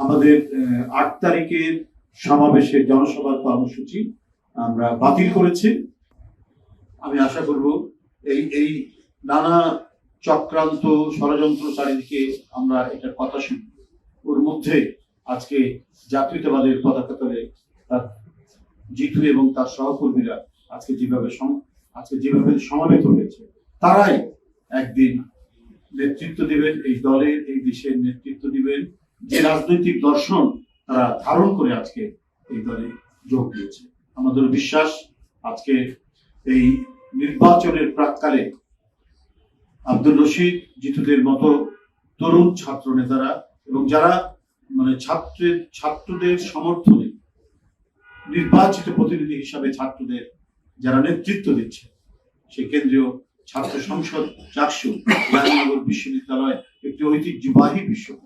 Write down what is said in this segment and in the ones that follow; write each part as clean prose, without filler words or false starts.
আমাদের 8 তারিখের সমাবেশের জনসভার কর্মসূচি আমরা বাতিল করেছি। আমি আশা করব এই নানা চক্রান্ত ষড়যন্ত্র চারিদিকে আমরা এটার কথা শুনি, ওর মধ্যে আজকে জাতীয়তাবাদের পতাকা তলে তার জিতু এবং তার সহকর্মীরা আজকে যেভাবে সমাবেত হয়েছে, তারাই একদিন নেতৃত্ব দিবেন এই দলের, এই দেশের নেতৃত্ব দিবেন। যে রাজনৈতিক দর্শন তারা ধারণ করে আজকে এই দলে যোগ দিয়েছে, আমাদের বিশ্বাস আজকে এই নির্বাচনের প্রাক্কালে আব্দুর রশিদ, জিতুদের মতো তরুণ ছাত্র নেতারা এবং যারা ছাত্রদের সমর্থনে নির্বাচিত প্রতিনিধি হিসাবে ছাত্রদের যারা নেতৃত্ব দিচ্ছে, সেই কেন্দ্রীয় ছাত্র সংসদ চাকসু জাহাঙ্গীরনগর বিশ্ববিদ্যালয় একটি ঐতিহ্যবাহী বিশ্ববিদ্যালয়,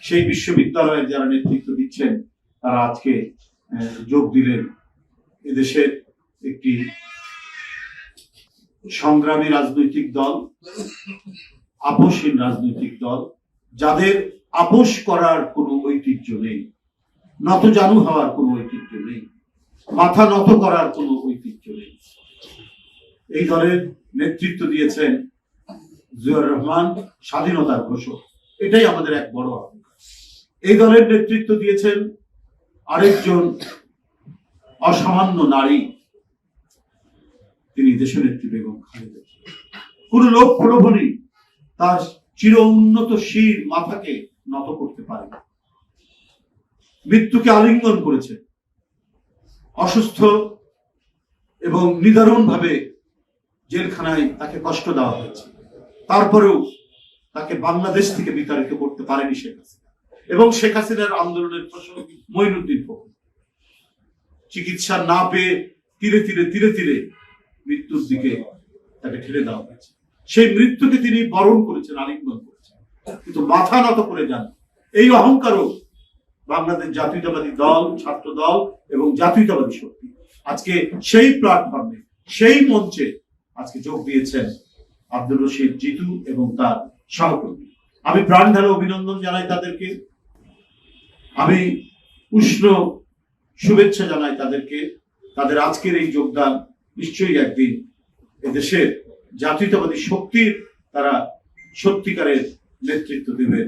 সেই বিশ্ববিদ্যালয়ের যারা নেতৃত্ব দিচ্ছেন তারা আজকে যোগ দিলেন এদেশের একটি সংগ্রামী রাজনৈতিক দল, আপোষহীন রাজনৈতিক দল, যাদের আপোষ করার কোনো ঐতিহ্য নেই, নতজানু হওয়ার কোনো ঐতিহ্য নেই, মাথা নত করার কোনো ঐতিহ্য নেই। এই দলের নেতৃত্ব দিয়েছেন জিয়াউর রহমান, স্বাধীনতার ঘোষক, এটাই আমাদের এক বড় অহংকার। এই দলের নেতৃত্ব দিয়েছেন আরেকজন অসামান্য নারী, তিনি দেশনেত্রী বেগম খালেদা জিয়া। কোন লোক প্রলোভনী তার চির উন্নত শির মাথাকে নত করতে পারে না। মৃত্যুকে আলিঙ্গন করেছে, অসুস্থ এবং নিদারুণ ভাবে জেলখানায় তাকে কষ্ট দেওয়া হয়েছে, তারপরেও তাকে বাংলাদেশ থেকে বিতাড়িত করতে পারেনি শেখ হাসিনা এবং শেখ হাসিনার আন্দোলনের ফসল মঈনুদ্দিন ফখরুল। চিকিৎসা না পেয়ে ধীরে ধীরে মৃত্যুর দিকে তাকে ঠেলে দেওয়া হয়েছে। সেই মৃত্যুকে তিনি বরণ করেছেন, আলিঙ্গন করেছেন, কিন্তু মাথা নত করে যান। এই অহংকারও বাংলাদেশ জাতীয়তাবাদী দল, ছাত্র দল এবং জাতীয়তাবাদী শক্তি আজকে সেই প্ল্যাটফর্মে, সেই মঞ্চে আজকে যোগ দিয়েছেন আব্দুর রশিদ, জিতু এবং তার সহকর্মী। আমি প্রাণ ঢালা অভিনন্দন জানাই তাদেরকে, আমি উষ্ণ শুভেচ্ছা জানাই তাদেরকে। তাদের আজকের এই যোগদান নিশ্চয়ই একদিন এদেশের জাতীয়তাবাদী শক্তির তারা সত্যিকারের নেতৃত্ব দেবেন।